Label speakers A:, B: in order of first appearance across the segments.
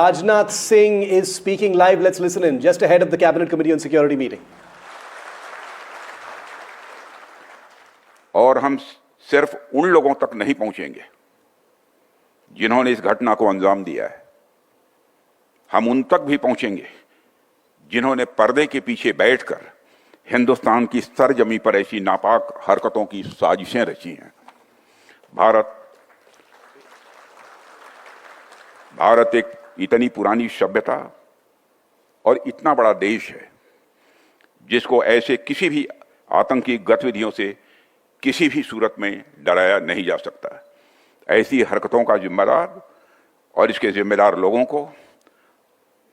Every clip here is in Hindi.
A: Rajnath Singh is speaking live. Let's listen in just ahead of the Cabinet Committee on Security meeting.
B: और हम सिर्फ उन लोगों तक नहीं पहुंचेंगे जिन्होंने इस घटना को अंजाम दिया है। हम उन तक भी पहुंचेंगे जिन्होंने पर्दे के पीछे बैठकर हिंदुस्तान की सरजमी पर ऐसी नापाक हरकतों की साजिशें रची हैं। भारत एक इतनी पुरानी सभ्यता और इतना बड़ा देश है जिसको ऐसे किसी भी आतंकी गतिविधियों से किसी भी सूरत में डराया नहीं जा सकता। ऐसी हरकतों का जिम्मेदार और इसके जिम्मेदार लोगों को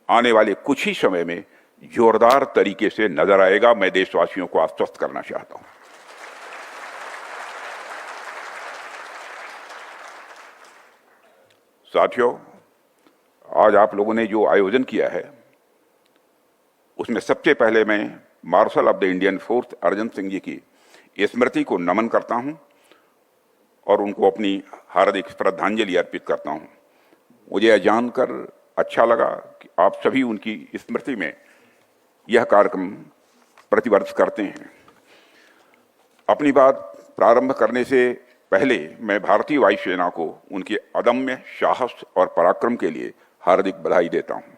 B: आने वाले कुछ ही समय में जोरदार तरीके से नजर आएगा। मैं देशवासियों को आश्वस्त करना चाहता हूं। साथियों, आज आप लोगों ने जो आयोजन किया है उसमें सबसे पहले मैं marshal of the Indian force Arjan Singh ji की स्मृति को नमन करता हूं और उनको अपनी हार्दिक श्रद्धांजलि अर्पित करता हूं। मुझे यह जानकर अच्छा लगा कि आप सभी उनकी स्मृति में यह कार्यक्रम प्रतिवर्ष करते हैं। अपनी बात प्रारंभ करने से पहले मैं भारतीय वायुसेना को उनके अदम्य साहस और पराक्रम के लिए हार्दिक बधाई देता हूं।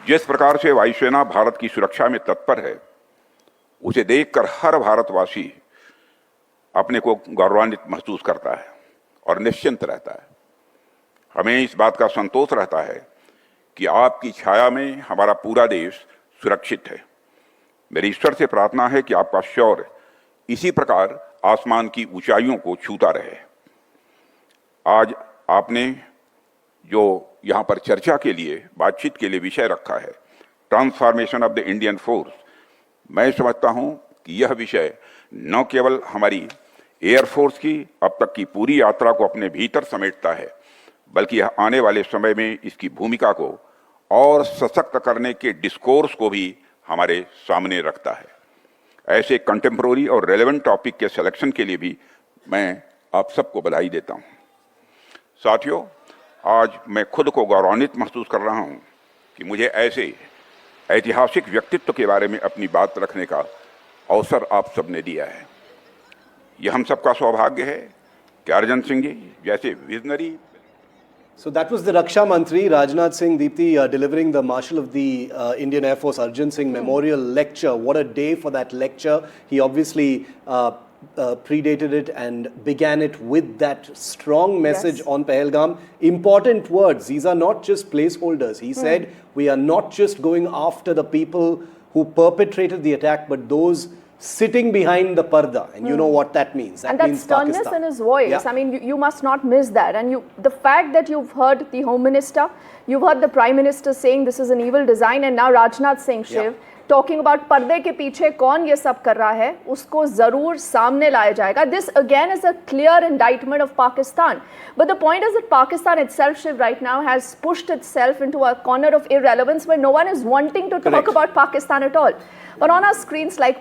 B: जिस प्रकार से वायुसेना भारत की सुरक्षा में तत्पर है, उसे देखकर हर भारतवासी अपने को गौरवान्वित महसूस करता है और निश्चिंत रहता है। हमें इस बात का संतोष रहता है कि आपकी छाया में हमारा पूरा देश सुरक्षित है। मेरी ईश्वर से प्रार्थना है कि आपका शौर्य इसी प्रकार आसमान की ऊंचाइयों को छूता रहे। आज आपने जो यहाँ पर चर्चा के लिए, बातचीत के लिए विषय रखा है, transformation of the Indian force, मैं समझता हूं कि यह विषय न केवल हमारी एयरफोर्स की अब तक की पूरी यात्रा को अपने भीतर समेटता है, बल्कि यह आने वाले समय में इसकी भूमिका को और सशक्त करने के डिस्कोर्स को भी हमारे सामने रखता है। ऐसे कंटेम्प्रोरी और रेलेवेंट टॉपिक के सिलेक्शन के लिए भी मैं आप सबको बधाई देता हूं। साथियों, आज मैं खुद को गौरवान्वित महसूस कर रहा हूं कि मुझे ऐसे ऐतिहासिक व्यक्तित्व के बारे में अपनी बात रखने का अवसर आप सबने दिया है। यह हम सबका सौभाग्य है कि अर्जन सिंह जी जैसे visionary.
A: So that was the Raksha Mantri, Rajnath Singh, Deepti, delivering the Marshal of the Indian Air Force Arjun Singh Memorial Lecture. What a day for that lecture. He obviously predated it and began it with that strong message on Pahalgam. Important words. These are not just placeholders. He said, we are not just going after the people who perpetrated the attack, but those sitting behind the parda, and you know what that means.
C: That means sternness Pakistan. In his voice. Yeah. I mean, you must not miss that. And the fact that you've heard the Home Minister, you've heard the Prime Minister saying this is an evil design, and now Rajnath Singh Shiv talking about पर्दे के पीछे कौन ये सब कर रहा है, उसको जरूर सामने लाया जाएगा. This again is a clear indictment of Pakistan. But the point is that Pakistan itself, Shiv, right now has pushed itself into a corner of irrelevance where no one is wanting to talk about Pakistan at all. But on our screens, like